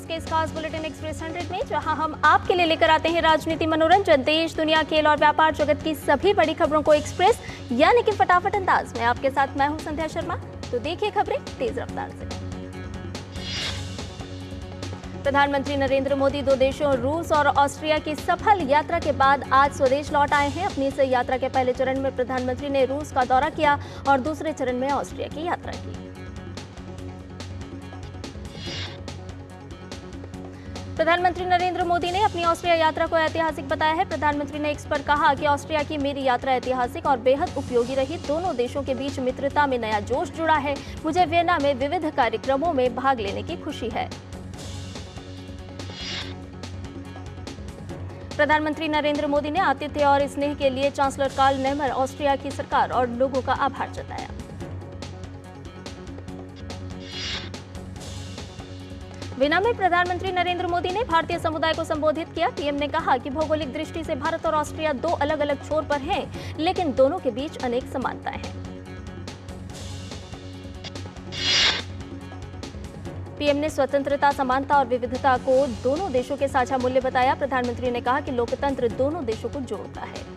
News के इस खास बुलेटिन एक्सप्रेस 100 में, जहां हम आपके लिए लेकर आते हैं राजनीति, मनोरंजन, देश दुनिया, खेल और व्यापार जगत की सभी बड़ी खबरों को एक्सप्रेस यानी कि फटाफट अंदाज में। आपके साथ मैं हूं संध्या शर्मा। तो देखिए खबरें तेज रफ्तार से। प्रधानमंत्री नरेंद्र मोदी 2 देशों रूस और ऑस्ट्रिया की सफल यात्रा के बाद आज स्वदेश लौट आए हैं। अपनी इस यात्रा के पहले चरण में प्रधानमंत्री ने रूस का दौरा किया और दूसरे चरण में ऑस्ट्रिया की यात्रा की। प्रधानमंत्री नरेंद्र मोदी ने अपनी ऑस्ट्रिया यात्रा को ऐतिहासिक बताया है। प्रधानमंत्री ने एक्स पर कहा कि ऑस्ट्रिया की मेरी यात्रा ऐतिहासिक और बेहद उपयोगी रही। दोनों देशों के बीच मित्रता में नया जोश जुड़ा है। मुझे वियना में विविध कार्यक्रमों में भाग लेने की खुशी है। प्रधानमंत्री नरेंद्र मोदी ने आतिथ्य और स्नेह के लिए चांसलर कार्ल नेमर, ऑस्ट्रिया की सरकार और लोगों का आभार जताया। वियना में प्रधानमंत्री नरेंद्र मोदी ने भारतीय समुदाय को संबोधित किया। पीएम ने कहा कि भौगोलिक दृष्टि से भारत और ऑस्ट्रिया 2 अलग-अलग छोर पर हैं, लेकिन दोनों के बीच अनेक समानताएं हैं। पीएम ने स्वतंत्रता, समानता और विविधता को दोनों देशों के साझा मूल्य बताया। प्रधानमंत्री ने कहा कि लोकतंत्र दोनों देशों को जोड़ता है।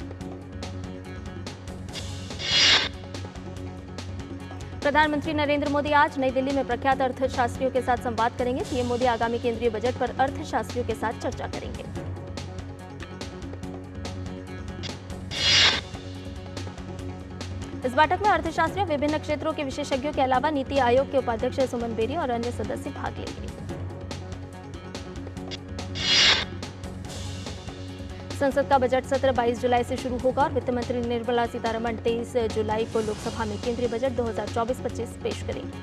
प्रधानमंत्री नरेंद्र मोदी आज नई दिल्ली में प्रख्यात अर्थशास्त्रियों के साथ संवाद करेंगे। पीएम मोदी आगामी केंद्रीय बजट पर अर्थशास्त्रियों के साथ चर्चा करेंगे। इस बैठक में अर्थशास्त्री, विभिन्न क्षेत्रों के विशेषज्ञों के अलावा नीति आयोग के उपाध्यक्ष सुमन बेरी और अन्य सदस्य भाग लेंगे। संसद का बजट सत्र 22 जुलाई से शुरू होगा और वित्त मंत्री निर्मला सीतारमण 23 जुलाई को लोकसभा में केंद्रीय बजट 2024-25 पेश करेंगी।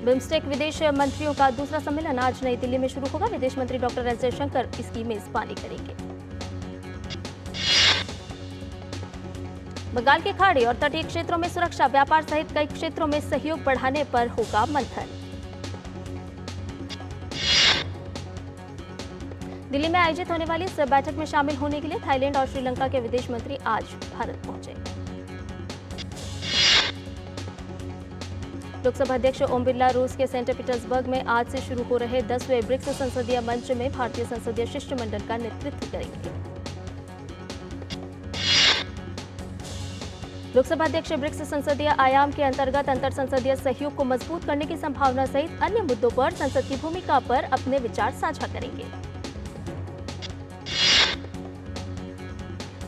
बिम्स्टेक विदेश मंत्रियों का दूसरा सम्मेलन आज नई दिल्ली में शुरू होगा। विदेश मंत्री डॉक्टर एस जयशंकर इसकी मेजबानी करेंगे। बंगाल की खाड़ी और तटीय क्षेत्रों में सुरक्षा, व्यापार सहित कई क्षेत्रों में सहयोग बढ़ाने पर होगा मंथन। दिल्ली में आयोजित होने वाली इस बैठक में शामिल होने के लिए थाईलैंड और श्रीलंका के विदेश मंत्री आज भारत पहुंचे। लोकसभा अध्यक्ष ओम बिरला रूस के सेंट पीटर्सबर्ग में आज से शुरू हो रहे 10वें ब्रिक्स संसदीय मंच में भारतीय संसदीय शिष्टमंडल का नेतृत्व करेंगे। लोकसभा अध्यक्ष ब्रिक्स संसदीय आयाम के अंतर्गत अंतर संसदीय सहयोग को मजबूत करने की संभावना सहित अन्य मुद्दों पर संसद की भूमिका पर अपने विचार साझा करेंगे।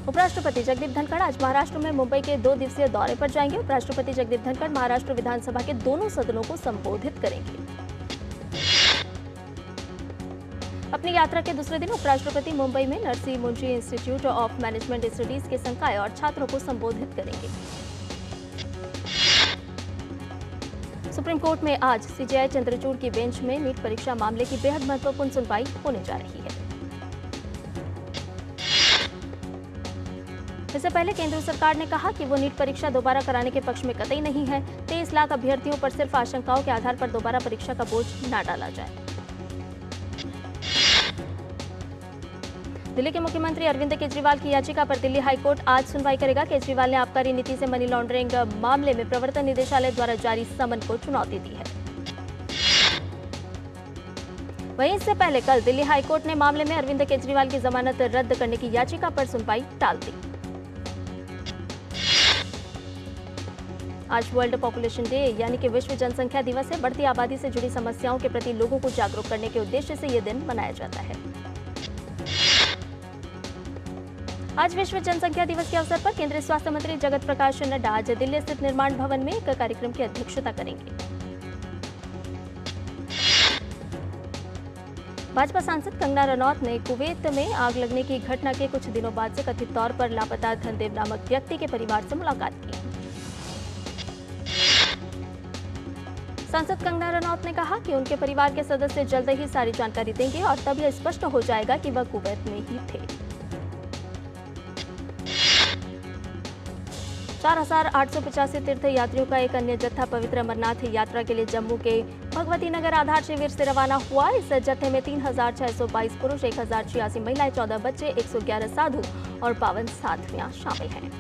उपराष्ट्रपति जगदीप धनखड़ आज महाराष्ट्र में मुंबई के 2 दिवसीय दौरे पर जाएंगे। उपराष्ट्रपति जगदीप धनखड़ महाराष्ट्र विधानसभा के दोनों सदनों को संबोधित करेंगे। अपनी यात्रा के दूसरे दिन उपराष्ट्रपति मुंबई में Narsi Munshi institute of management studies के संकाय और छात्रों को संबोधित करेंगे। सुप्रीम कोर्ट में आज सीजेआई चंद्रचूड़ की बेंच में नीट परीक्षा मामले की बेहद महत्वपूर्ण सुनवाई होने जा रही है। इससे पहले केंद्र सरकार ने कहा कि वो नीट परीक्षा दोबारा कराने के पक्ष में कतई नहीं है। 23 लाख अभ्यर्थियों पर सिर्फ आशंकाओं के आधार पर दोबारा परीक्षा का बोझ न डाला जाए। दिल्ली के मुख्यमंत्री अरविंद केजरीवाल की याचिका पर दिल्ली हाईकोर्ट आज सुनवाई करेगा। केजरीवाल ने आबकारी नीति से मनी लॉन्ड्रिंग मामले में प्रवर्तन निदेशालय द्वारा जारी समन को चुनौती दी है। वहीं इससे पहले कल दिल्ली हाईकोर्ट ने मामले में अरविंद केजरीवाल की जमानत रद्द करने की याचिका पर सुनवाई टाल दी। आज वर्ल्ड पॉपुलेशन डे यानी कि विश्व जनसंख्या दिवस है। बढ़ती आबादी से जुड़ी समस्याओं के प्रति लोगों को जागरूक करने के उद्देश्य से यह दिन मनाया जाता है। आज विश्व जनसंख्या दिवस के अवसर पर केंद्रीय स्वास्थ्य मंत्री जगत प्रकाश नड्डा आज दिल्ली स्थित निर्माण भवन में एक कार्यक्रम की अध्यक्षता करेंगे। भाजपा सांसद कंगना रनौत ने कुवैत में आग लगने की घटना के कुछ दिनों बाद से कथित तौर पर लापता धनदेव नामक व्यक्ति के परिवार से मुलाकात की। सांसद कंगना रनौत ने कहा कि उनके परिवार के सदस्य जल्द ही सारी जानकारी देंगे और तब यह स्पष्ट हो जाएगा कि वह कुवैत में ही थे। 4,885 तीर्थ यात्रियों का एक अन्य जत्था पवित्र अमरनाथ यात्रा के लिए जम्मू के भगवती नगर आधार शिविर से रवाना हुआ। इस जत्थे में 3,622 पुरुष, 1,086 महिलाएं, 14 बच्चे, 111 साधु और 52 साध्वियां शामिल हैं।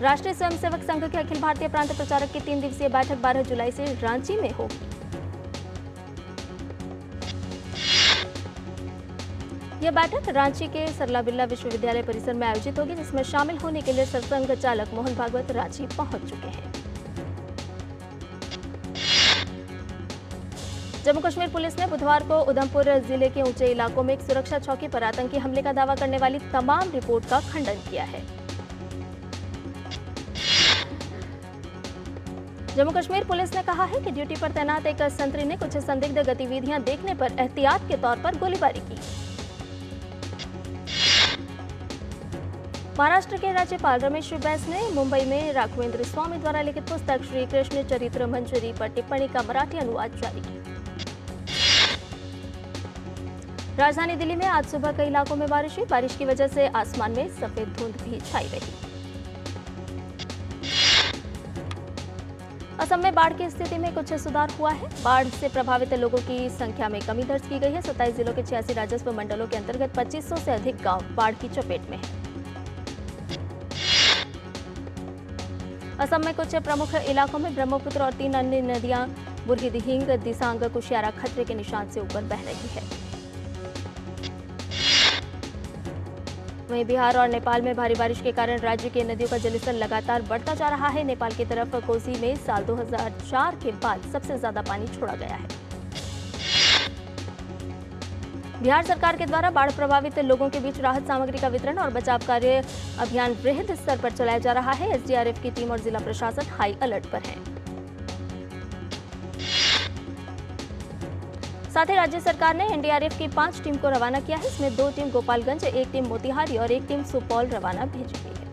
राष्ट्रीय स्वयंसेवक संघ के अखिल भारतीय प्रांत प्रचारक की 3 दिवसीय बैठक 12 जुलाई से रांची में होगी। यह बैठक रांची के सरला बिरला विश्वविद्यालय परिसर में आयोजित होगी, जिसमें शामिल होने के लिए सरसंघ चालक मोहन भागवत रांची पहुंच चुके हैं। जम्मू कश्मीर पुलिस ने बुधवार को उधमपुर जिले के ऊंचे इलाकों में एक सुरक्षा चौकी पर आतंकी हमले का दावा करने वाली तमाम रिपोर्ट का खंडन किया है। जम्मू कश्मीर पुलिस ने कहा है कि ड्यूटी पर तैनात एक संतरी ने कुछ संदिग्ध गतिविधियां देखने पर एहतियात के तौर पर गोलीबारी की। महाराष्ट्र के राज्यपाल रमेश बैस ने मुंबई में राघवेंद्र स्वामी द्वारा लिखित पुस्तक श्री कृष्ण चरित्र मंजरी पर टिप्पणी का मराठी अनुवाद जारी किया। राजधानी दिल्ली में आज सुबह कई इलाकों में बारिश हुई। बारिश की वजह से आसमान में सफेद धुंध भी छाई रही। असम में बाढ़ की स्थिति में कुछ सुधार हुआ है। बाढ़ से प्रभावित लोगों की संख्या में कमी दर्ज की गई है। 27 जिलों के 86 राजस्व मंडलों के अंतर्गत 2500 से अधिक गांव बाढ़ की चपेट में हैं। असम में कुछ प्रमुख इलाकों में ब्रह्मपुत्र और 3 अन्य नदियां बुरही-दिहिंग, दिसांग, कुशियारा खतरे के निशान से ऊपर बह रही है। वहीं बिहार और नेपाल में भारी बारिश के कारण राज्य की नदियों का जलस्तर लगातार बढ़ता जा रहा है। नेपाल की तरफ कोसी में साल 2004 के बाद सबसे ज्यादा पानी छोड़ा गया है। बिहार सरकार के द्वारा बाढ़ प्रभावित लोगों के बीच राहत सामग्री का वितरण और बचाव कार्य अभियान वृहद स्तर पर चलाया जा रहा है। एसडीआरएफ की टीम और जिला प्रशासन हाई अलर्ट पर है। साथ ही राज्य सरकार ने एनडीआरएफ की 5 टीम को रवाना किया है। इसमें 2 टीम गोपालगंज, 1 टीम मोतिहारी और 1 टीम सुपौल रवाना भेजी गई है।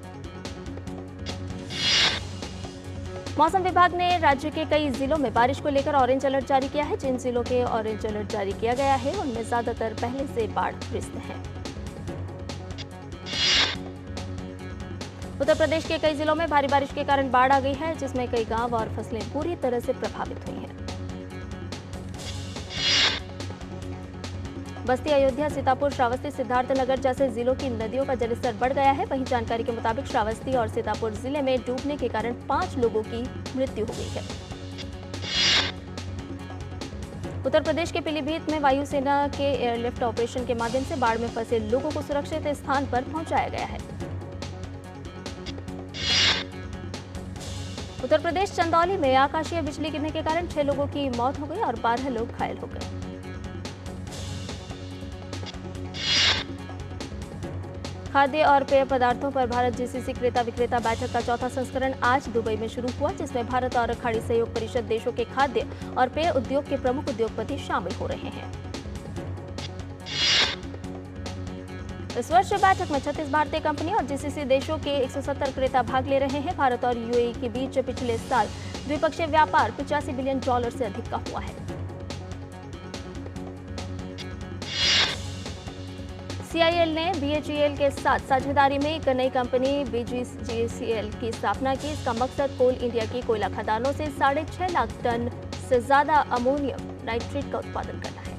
मौसम विभाग ने राज्य के कई जिलों में बारिश को लेकर ऑरेंज अलर्ट जारी किया है। जिन जिलों के ऑरेंज अलर्ट जारी किया गया है उनमें ज्यादातर पहले से बाढ़ ग्रस्त हैं। उत्तर प्रदेश के कई जिलों में भारी बारिश के कारण बाढ़ आ गई है, जिसमें कई गांव और फसलें पूरी तरह से प्रभावित हुई हैं। बस्ती, अयोध्या, सीतापुर, श्रावस्ती, सिद्धार्थनगर जैसे जिलों की नदियों का जलस्तर बढ़ गया है। वहीं जानकारी के मुताबिक श्रावस्ती और सीतापुर जिले में डूबने के कारण 5 लोगों की मृत्यु हो गई है। उत्तर प्रदेश के पीलीभीत में वायुसेना के एयरलिफ्ट ऑपरेशन के माध्यम से बाढ़ में फंसे लोगों को सुरक्षित स्थान पर पहुंचाया गया है। उत्तर प्रदेश चंदौली में आकाशीय बिजली गिरने के कारण 6 लोगों की मौत हो गई और 12 लोग घायल हो गए। खाद्य और पेय पदार्थों पर भारत जीसीसी क्रेता विक्रेता बैठक का चौथा संस्करण आज दुबई में शुरू हुआ, जिसमें भारत और खाड़ी सहयोग परिषद देशों के खाद्य और पेय उद्योग के प्रमुख उद्योगपति शामिल हो रहे हैं। इस वर्ष बैठक में 36 भारतीय कंपनी और जीसीसी देशों के 170 क्रेता भाग ले रहे हैं। भारत और यूएई के बीच पिछले साल द्विपक्षीय व्यापार $85 बिलियन से अधिक का हुआ है। सीआईएल ने बीएचईएल के साथ साझेदारी में एक नई कंपनी बीजीसीएल की स्थापना की। इसका मकसद कोल इंडिया की कोयला खदानों से 6.5 लाख टन से ज्यादा अमोनियम नाइट्रेट का उत्पादन करना है।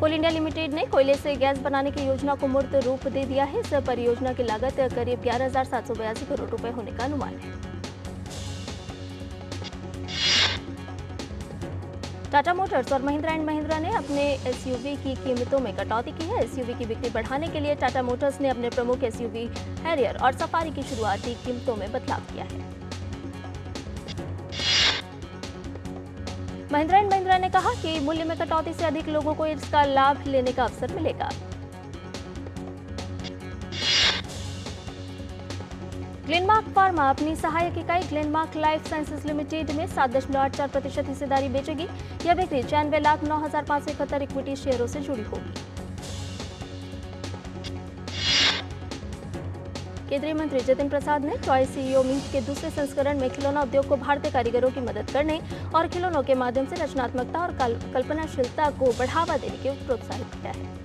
कोल इंडिया लिमिटेड ने कोयले से गैस बनाने की योजना को मूर्त रूप दे दिया है। इस परियोजना की लागत करीब 11,782 करोड़ रुपए होने का अनुमान है। टाटा मोटर्स और महिंद्रा एंड महिंद्रा ने अपने एसयूवी की कीमतों में कटौती की है। एसयूवी की बिक्री बढ़ाने के लिए टाटा मोटर्स ने अपने प्रमुख एसयूवी हैरियर और सफारी की शुरुआती कीमतों में बदलाव किया है। महिंद्रा एंड महिंद्रा ने कहा कि मूल्य में कटौती से अधिक लोगों को इसका लाभ लेने का अवसर मिलेगा। ग्लेनमार्क फार्मा अपनी सहायक इकाई ग्लेनमार्क लाइफ साइंसेज लिमिटेड में 7.84% हिस्सेदारी बेचेगी। यह बिक्री 96,09,571 इक्विटी शेयरों से जुड़ी होगी। केंद्रीय मंत्री जितिन प्रसाद ने टॉय सीईओ मीट के दूसरे संस्करण में खिलौना उद्योग को भारतीय कारीगरों की मदद करने और खिलौनों के माध्यम से रचनात्मकता और कल्पनाशीलता को बढ़ावा देने के लिए प्रोत्साहित किया है।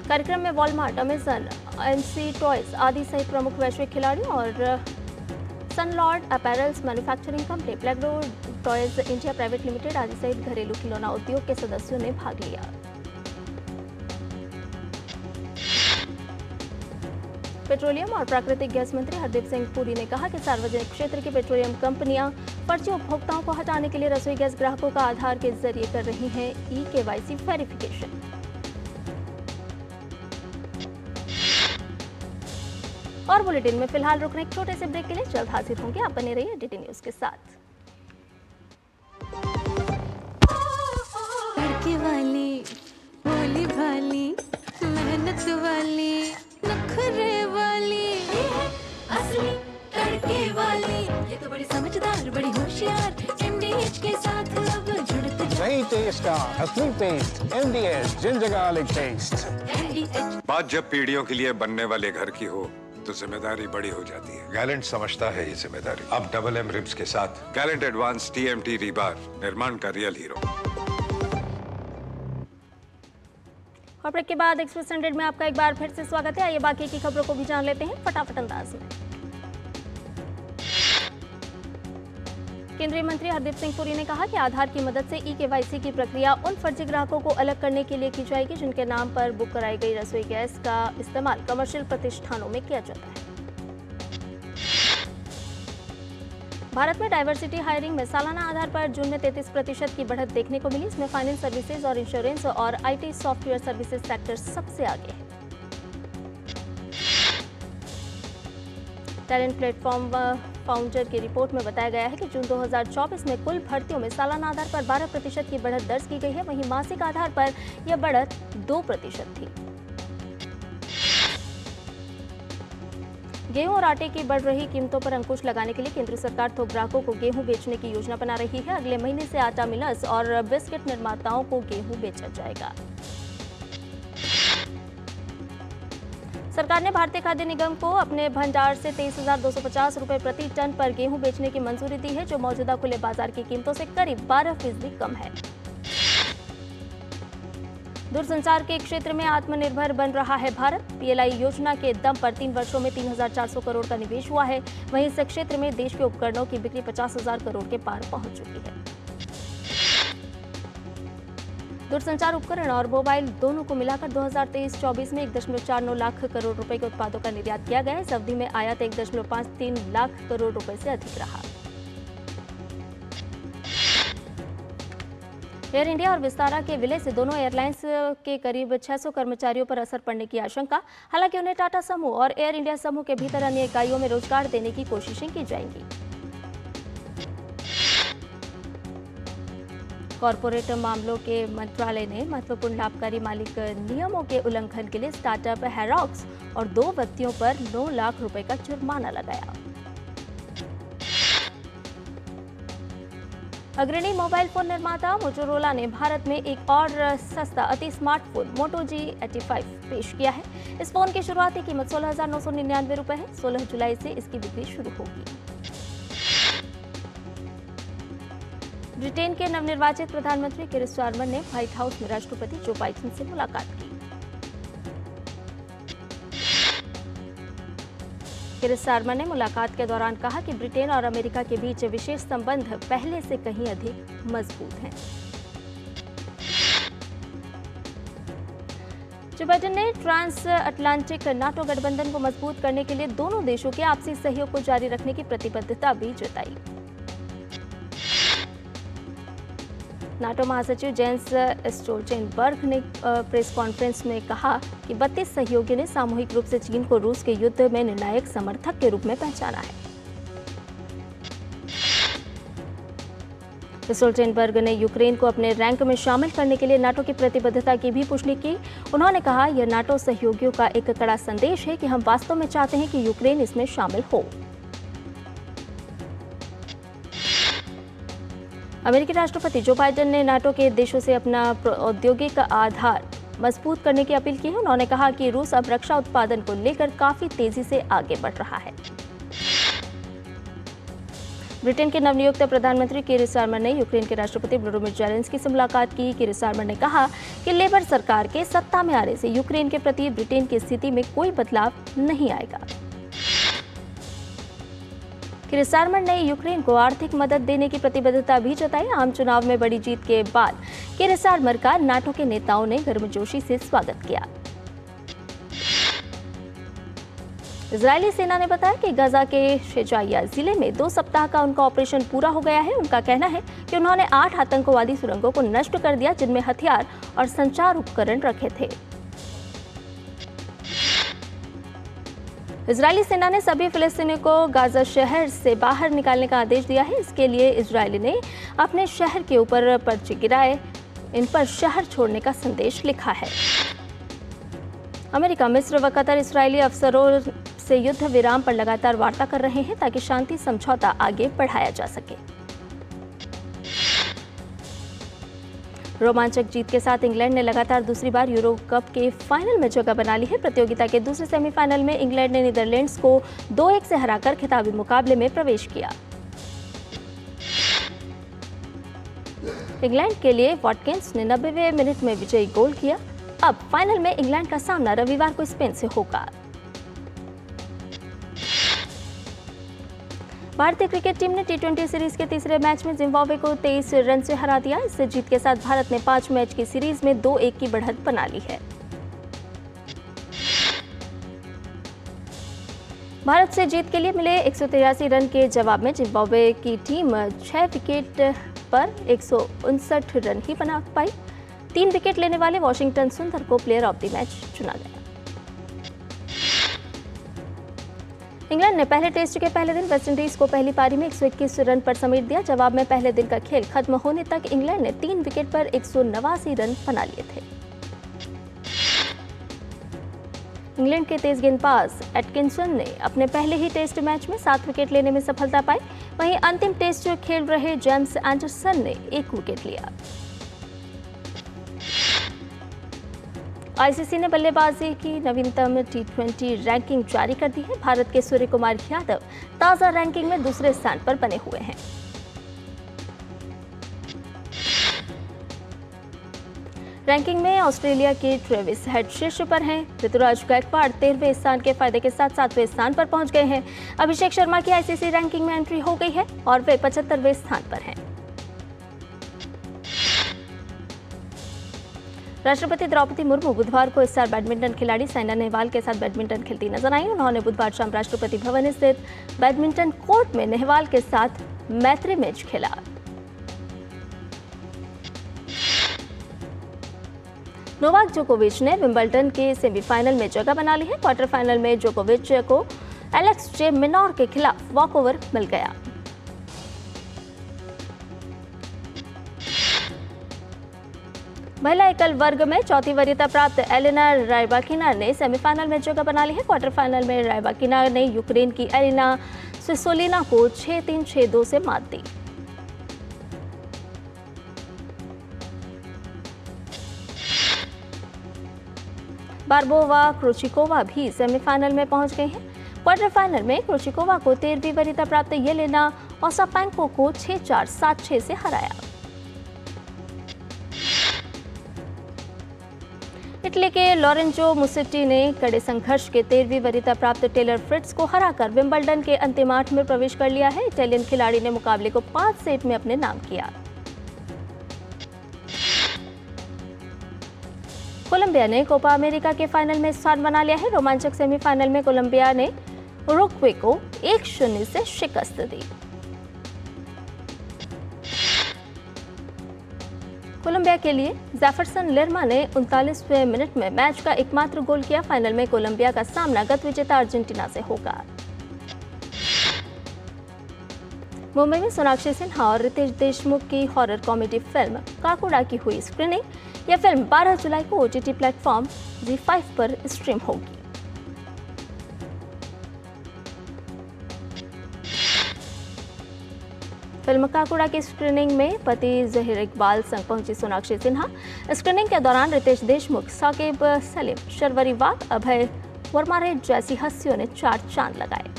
कार्यक्रम में वॉलमार्ट, अमेजन, एनसी टॉयज आदि सहित प्रमुख वैश्विक खिलाड़ियों और Sunlord apparels manufacturing company, Playgro toys India private limited आदि सहित घरेलू खिलौना उद्योग के सदस्यों ने भाग लिया। पेट्रोलियम और प्राकृतिक गैस मंत्री हरदीप सिंह पुरी ने कहा कि सार्वजनिक क्षेत्र की पेट्रोलियम कंपनियां फर्जी उपभोक्ताओं को हटाने के लिए रसोई गैस ग्राहकों का आधार के जरिए कर रही हैं eKYC वेरिफिकेशन। और बुलेटिन में फिलहाल रुकने एक छोटे से ब्रेक के लिए जल्द हाजिर होंगे। आप बने रहिए DD न्यूज के साथ। वाली भोली भाली मेहनत वाली नखरे वाली असली तड़के वाली, ये तो बड़ी समझदार बड़ी होशियार MDH के साथ अब जुड़ते सही टेस्ट का असली test MDH ginger garlic paste. MDH। बात जब पीढ़ियों के लिए बनने वाले घर की हो तो जिम्मेदारी बड़ी हो जाती है। गैलेंट समझता है ये जिम्मेदारी। अब डबल M रिब्स के साथ गैलेंट एडवांस TMT रीबार, निर्माण का रियल हीरो। और ब्रेक के बाद एक्सप्रेस 100 में आपका एक बार फिर से स्वागत है। आइए बाकी की खबरों को भी जान लेते हैं फटाफट अंदाज में। केंद्रीय मंत्री हरदीप सिंह पुरी ने कहा कि आधार की मदद से eKYC की प्रक्रिया उन फर्जी ग्राहकों को अलग करने के लिए की जाएगी जिनके नाम पर बुक कराई गई रसोई गैस का इस्तेमाल कमर्शियल प्रतिष्ठानों में किया जाता है। भारत में डाइवर्सिटी हायरिंग में सालाना आधार पर जून में 33% की बढ़त देखने को मिली। इसमें फाइनेंस सर्विसेज और इंश्योरेंस और IT सॉफ्टवेयर सर्विसेज सेक्टर सबसे आगे है। टैलेंट प्लेटफॉर्म फाउंडर की रिपोर्ट में बताया गया है कि जून 2024 में कुल भर्तियों में सालाना आधार पर 12% की बढ़त दर्ज की गई है। वहीं मासिक आधार पर यह बढ़त 2% थी। गेहूं और आटे की बढ़ रही कीमतों पर अंकुश लगाने के लिए केंद्र सरकार थोक ग्राहकों को गेहूं बेचने की योजना बना रही है। अगले महीने से आटा मिलर्स और बिस्किट निर्माताओं को गेहूं बेचा जाएगा। सरकार ने भारतीय खाद्य निगम को अपने भंडार से 23,250 रुपए प्रति टन पर गेहूं बेचने की मंजूरी दी है, जो मौजूदा खुले बाजार की कीमतों से करीब 12% कम है। दूरसंचार के क्षेत्र में आत्मनिर्भर बन रहा है भारत। PLI योजना के दम पर 3 वर्षों में 3,400 करोड़ का निवेश हुआ है। वहीं इस क्षेत्र में देश के उपकरणों की बिक्री 50,000 करोड़ के पार पहुंच चुकी है। दूरसंचार उपकरण और मोबाइल दोनों को मिलाकर 2023-24 में 1.49 लाख करोड़ रुपए के उत्पादों का निर्यात किया गया। इस अवधि में आयात 1.53 लाख करोड़ रुपए से अधिक रहा। एयर इंडिया और विस्तारा के विलय से दोनों एयरलाइंस के करीब 600 कर्मचारियों पर असर पड़ने की आशंका। हालांकि उन्हें टाटा समूह और एयर इंडिया समूह के भीतर अन्य इकाइयों में रोजगार देने की कोशिशें की जाएंगी। कॉरपोरेट मामलों के मंत्रालय ने महत्वपूर्ण लाभकारी मालिक नियमों के उल्लंघन के लिए स्टार्टअप हैरोक्स और 2 व्यक्तियों पर 9 लाख रुपए का जुर्माना लगाया। अग्रणी मोबाइल फोन निर्माता मोटोरोला ने भारत में एक और सस्ता अति स्मार्टफोन मोटो G85 पेश किया है। इस फोन की शुरुआती कीमत 16,999 रुपए है। 16 जुलाई से इसकी बिक्री शुरू होगी। ब्रिटेन के नवनिर्वाचित प्रधानमंत्री किर स्टारमर ने व्हाइट हाउस में राष्ट्रपति जो बाइडेन से मुलाकात की। किर स्टारमर ने मुलाकात के दौरान कहा कि ब्रिटेन और अमेरिका के बीच विशेष संबंध पहले से कहीं अधिक मजबूत हैं। जो बाइडेन ने ट्रांस अटलांटिक नाटो गठबंधन को मजबूत करने के लिए दोनों देशों के आपसी सहयोग को जारी रखने की प्रतिबद्धता भी जताई। नाटो महासचिव जेंस स्टोल्टेनबर्ग ने प्रेस कॉन्फ्रेंस में कहा कि 32 सहयोगियों ने सामूहिक रूप से चीन को रूस के युद्ध में निर्णायक समर्थक के रूप में पहचाना है। स्टोल्टेनबर्ग ने यूक्रेन को अपने रैंक में शामिल करने के लिए नाटो की प्रतिबद्धता की भी पुष्टि की। उन्होंने कहा, यह नाटो सहयोगियों का एक कड़ा संदेश है कि हम वास्तव में चाहते हैं कि यूक्रेन इसमें शामिल हो। अमेरिकी राष्ट्रपति जो बाइडेन ने नाटो के देशों से अपना औद्योगिक आधार मजबूत करने की अपील की है। उन्होंने कहा कि रूस अब रक्षा उत्पादन को लेकर काफी तेजी से आगे बढ़ रहा है। ब्रिटेन के नवनियुक्त प्रधानमंत्री किर स्टारमर ने यूक्रेन के राष्ट्रपति वोलोदिमीर ज़ेलेंस्की से मुलाकात की। किर स्टारमर ने कहा कि लेबर सरकार के सत्ता में आने से यूक्रेन के प्रति ब्रिटेन की स्थिति में कोई बदलाव नहीं आएगा। किर स्टारमर ने यूक्रेन को आर्थिक मदद देने की प्रतिबद्धता भी जताई। आम चुनाव में बड़ी जीत के बाद किर स्टारमर का नाटो के नेताओं ने गर्मजोशी से स्वागत किया। इजरायली सेना ने बताया कि गजा के शेजाइया जिले में 2 सप्ताह का उनका ऑपरेशन पूरा हो गया है। उनका कहना है कि उन्होंने 8 आतंकवादी सुरंगों को नष्ट कर दिया जिनमें हथियार और संचार उपकरण रखे थे। इजरायली सेना ने सभी फिलिस्तीनियों को गाजा शहर से बाहर निकालने का आदेश दिया है। इसके लिए इजरायली ने अपने शहर के ऊपर पर्चे गिराए, इन पर शहर छोड़ने का संदेश लिखा है। अमेरिका, मिस्र व कतर इजरायली अफसरों से युद्ध विराम पर लगातार वार्ता कर रहे हैं ताकि शांति समझौता आगे बढ़ाया जा सके। रोमांचक जीत के साथ इंग्लैंड ने लगातार दूसरी बार यूरो कप के फाइनल में जगह बना ली है। प्रतियोगिता के दूसरे सेमीफाइनल में इंग्लैंड ने नीदरलैंड्स को 2-1 से हराकर खिताबी मुकाबले में प्रवेश किया। इंग्लैंड के लिए वॉटकिंस ने 90वें मिनट में विजयी गोल किया। अब फाइनल में इंग्लैंड का सामना रविवार को स्पेन से होगा। भारतीय क्रिकेट टीम ने टी20 सीरीज के तीसरे मैच में जिम्बाब्वे को 23 रन से हरा दिया। इस जीत के साथ भारत ने 5 मैच की सीरीज में 2-1 की बढ़त बना ली है। भारत से जीत के लिए मिले 183 रन के जवाब में जिम्बाब्वे की टीम 6 विकेट पर 159 रन ही बना पाई। 3 विकेट लेने वाले वॉशिंगटन सुंदर को प्लेयर ऑफ द मैच चुना गया। इंग्लैंड ने पहले टेस्ट के पहले दिन वेस्टइंडीज को पहली पारी में 121 रन पर समेट दिया। जवाब में पहले दिन का खेल खत्म होने तक इंग्लैंड ने 3 विकेट पर 189 रन बना लिए थे। इंग्लैंड के तेज गेंदबाज एटकिंसन ने अपने पहले ही टेस्ट मैच में 7 विकेट लेने में सफलता पाई। वहीं अंतिम टेस्ट खेल रहे जेम्स एंडरसन ने 1 विकेट लिया। आईसीसी ने बल्लेबाजी की नवीनतम टी20 रैंकिंग जारी कर दी है। भारत के सूर्य कुमार यादव ताजा रैंकिंग में दूसरे स्थान पर बने हुए हैं। रैंकिंग में ऑस्ट्रेलिया के ट्रेविस हेड शीर्ष पर हैं। ऋतुराज गायकवाड़ 13वें स्थान के फायदे के साथ 7वें स्थान पर पहुंच गए हैं। अभिषेक शर्मा की आईसीसी रैंकिंग में एंट्री हो गई है और वे 75वें स्थान पर हैं। राष्ट्रपति द्रौपदी मुर्मू बुधवार को स्टार बैडमिंटन खिलाड़ी साइना नेहवाल के साथ बैडमिंटन खेलती नजर आई। उन्होंने बुधवार शाम राष्ट्रपति भवन स्थित बैडमिंटन कोर्ट में नेहवाल के साथ मैत्री मैच खेला। नोवाक जोकोविच ने विंबलडन के सेमीफाइनल में जगह बना ली है। क्वार्टर फाइनल में जोकोविच को एलेक्स जे मिनोर के खिलाफ वॉकओवर मिल गया। महिला एकल वर्ग में चौथी वरीयता प्राप्त एलिना रायबाकिना ने सेमीफाइनल में जगह बना ली है। क्वार्टर फाइनल में रायबाकिना ने यूक्रेन की एलिना स्विसोलिना को 6-3, 6-2 से मात दी। बार्बोवा क्रोचिकोवा भी सेमीफाइनल में पहुंच गई हैं। क्वार्टर फाइनल में क्रोचिकोवा को 13वीं वरीयता प्राप्त येलेना ओसापेंको को 6-4, 7-6 से हराया। इटली के लोरेंजो मुसेट्टी ने कड़े संघर्ष के 13वीं वरीयता प्राप्त टेलर फ्रिट्ज को हराकर विंबलडन के अंतिम 8 में प्रवेश कर लिया है। इटालियन खिलाड़ी ने मुकाबले को 5 सेट में अपने नाम किया। कोलंबिया ने कोपा अमेरिका के फाइनल में स्थान बना लिया है। रोमांचक सेमीफाइनल में कोलंबिया ने उरुग्वे को 1-0 से शिकस्त दी। कोलंबिया के लिए जेफरसन लेरमा ने 39वें मिनट में मैच का एकमात्र गोल किया। फाइनल में कोलंबिया का सामना गत विजेता अर्जेंटीना से होगा। मुंबई में सोनाक्षी सिन्हा और रितेश देशमुख की हॉरर कॉमेडी फिल्म काकुड़ा की हुई स्क्रीनिंग। यह फिल्म 12 जुलाई को ओटीटी प्लेटफॉर्म ZEE5 पर स्ट्रीम होगी। फिल्म काकुड़ा की स्क्रीनिंग में पति जहीर इकबाल संग पहुंची सोनाक्षी सिन्हा। स्क्रीनिंग के दौरान रितेश देशमुख, साकिब सलीम, शर्वरी वाघ, अभय वर्मारे जैसी हस्तियों ने 4 चांद लगाए।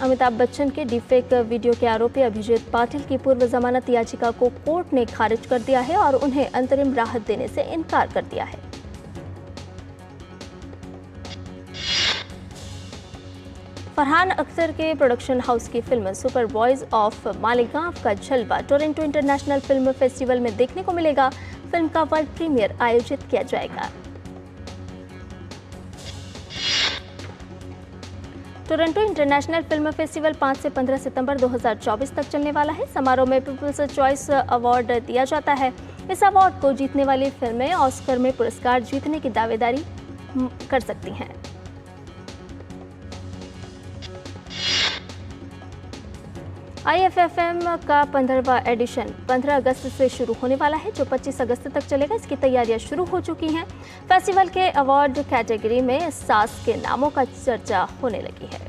अमिताभ बच्चन के डीफेक वीडियो के आरोपी अभिजीत पाटिल की पूर्व जमानत याचिका को कोर्ट ने खारिज कर दिया है और उन्हें अंतरिम राहत देने से इनकार कर दिया है। फरहान अख्तर के प्रोडक्शन हाउस की film super boys of Malegaon का जलवा टोरंटो इंटरनेशनल फिल्म फेस्टिवल में देखने को मिलेगा। फिल्म का वर्ल्ड प्रीमियर आयोजित किया जाएगा। टोरंटो इंटरनेशनल फिल्म फेस्टिवल 5 से 15 सितंबर 2024 तक चलने वाला है। समारोह में पीपल्स चॉइस अवार्ड दिया जाता है। इस अवार्ड को जीतने वाली फिल्में ऑस्कर में पुरस्कार जीतने की दावेदारी कर सकती हैं। IFFM का 15वां एडिशन 15 अगस्त से शुरू होने वाला है, जो 25 अगस्त तक चलेगा। इसकी तैयारियां शुरू हो चुकी हैं। फेस्टिवल के अवार्ड कैटेगरी में सास के नामों का चर्चा होने लगी है।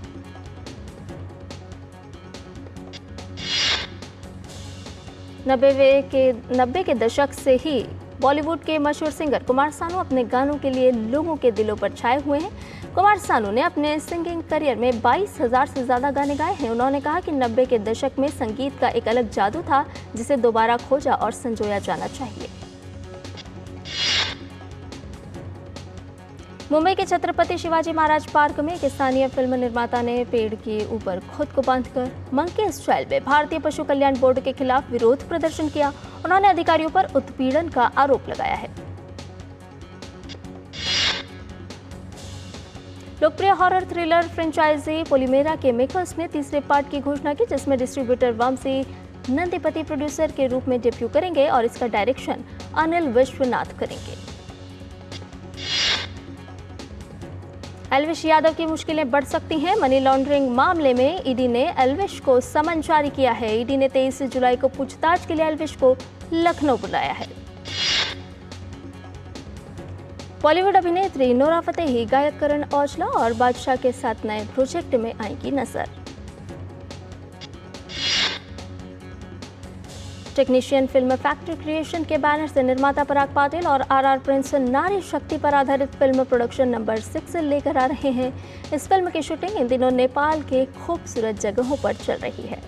नब्बे के दशक से ही बॉलीवुड के मशहूर सिंगर कुमार सानू अपने गानों के लिए लोगों के दिलों पर छाए हुए हैं। कुमार सानू ने अपने सिंगिंग करियर में 22,000 से ज़्यादा गाने गाए हैं। उन्होंने कहा कि 90 के दशक में संगीत का एक अलग जादू था, जिसे दोबारा खोजा और संजोया जाना चाहिए। मुंबई के छत्रपति शिवाजी महाराज पार्क में एक स्थानीय फिल्म निर्माता ने पेड़ के ऊपर खुद को बांधकर मंकी स्टाइल में भारतीय पशु कल्याण बोर्ड के खिलाफ विरोध प्रदर्शन किया। उन्होंने अधिकारियों पर उत्पीड़न का आरोप लगाया है। लोकप्रिय हॉरर थ्रिलर फ्रेंचाइजी पोलिमेरा के मेकर्स ने तीसरे पार्ट की घोषणा की, जिसमें डिस्ट्रीब्यूटर वंशी नंदीपति प्रोड्यूसर के रूप में डेब्यू करेंगे और इसका डायरेक्शन अनिल विश्वनाथ करेंगे। एल्विश यादव की मुश्किलें बढ़ सकती हैं। मनी लॉन्ड्रिंग मामले में ईडी ने एल्विश को समन जारी किया है। ईडी ने 23 जुलाई को पूछताछ के लिए एल्विश को लखनऊ बुलाया है। बॉलीवुड अभिनेत्री नोरा फतेही गायक करण औजला और बादशाह के साथ नए प्रोजेक्ट में आएंगी नजर। टेक्नीशियन फिल्म फैक्ट्री क्रिएशन के बैनर से निर्माता पराग पाटिल और आर प्रिंस नारी शक्ति पर आधारित फिल्म प्रोडक्शन नंबर 6 लेकर आ रहे हैं। इस फिल्म की शूटिंग इन दिनों नेपाल के खूबसूरत जगहों पर चल रही है।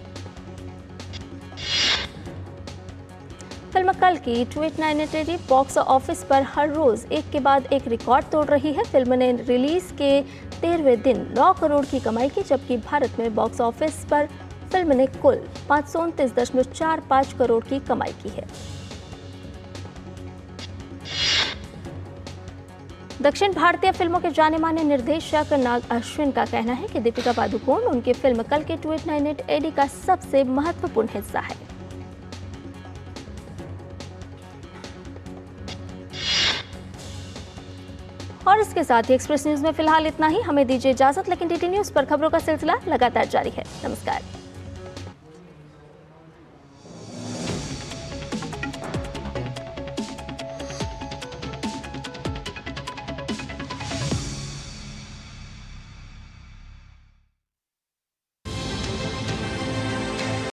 फिल्म कल की 289 बॉक्स ऑफिस पर हर रोज एक के बाद एक रिकॉर्ड तोड़ रही है। फिल्म ने रिलीज के 13वें दिन 9 करोड़ की कमाई की, जबकि भारत में बॉक्स ऑफिस पर फिल्म ने कुल 529.45 करोड़ की कमाई की है। दक्षिण भारतीय फिल्मों के जाने माने निर्देशक नाग अश्विन का कहना है कि दीपिका पादुकोण उनकी फिल्म कल के 289 AD का सबसे महत्वपूर्ण हिस्सा है। और इसके साथ ही एक्सप्रेस न्यूज में फिलहाल इतना ही। हमें दीजिए इजाजत, लेकिन DT न्यूज पर खबरों का सिलसिला लगातार जारी है। नमस्कार।